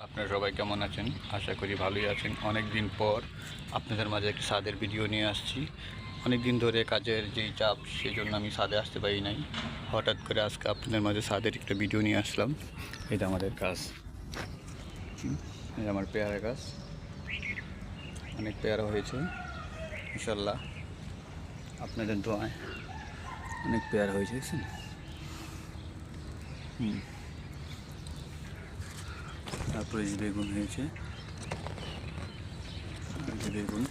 আপনারা সবাই কেমন আছেন? আশা করি ভালোই আছেন। অনেক দিন পর আপনাদের মাঝে একটা ছাদের ভিডিও নিয়ে আসছি। অনেক দিন ধরে কাজের যেই চাপ, সেই জন্য আমি ছাদে আসতে পারি নাই। হঠাৎ করে আজকে আপনাদের মাঝে ছাদের একটা ভিডিও নিয়ে আসলাম। এটা আমাদের গাছ, এটা আমার পেয়ারা গাছ। অনেক পেয়ারা হয়েছে ইনশাল্লাহ, আপনাদের দোয়ায় অনেক পেয়ারা হয়েছে, দেখছেন? তারপরে যে বেগুন হয়েছে, যে বেগুন,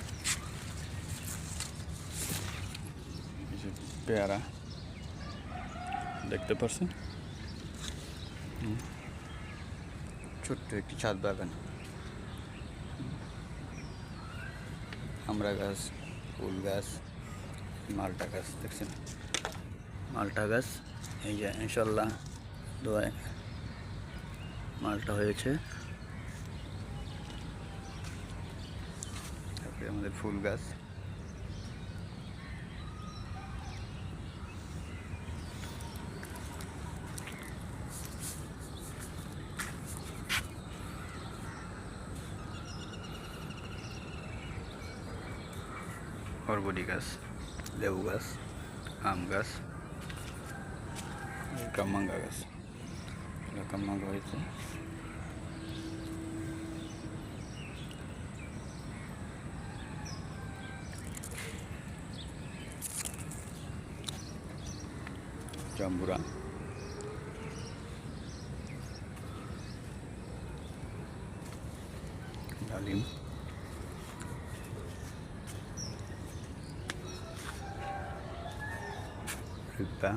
এই যে পেয়ারা দেখতে পাচ্ছেন। ছোট্ট একটি ছাদ বাগান, আমড়া গাছ, ফুল গাছ, মালটা গাছ, দেখছেন? মালটা গাছ, এই যে ইনশাল্লাহ দোয়ায় মালটা হয়েছে। তারপরে আমাদের ফুল গাছ, বরবটি গাছ, লেবু গাছ, আম গাছ, কামরাঙ্গা গাছ, কামরাঙ্গা হয়েছে। জাম্বুরা, ডালিম, রিপ্পা,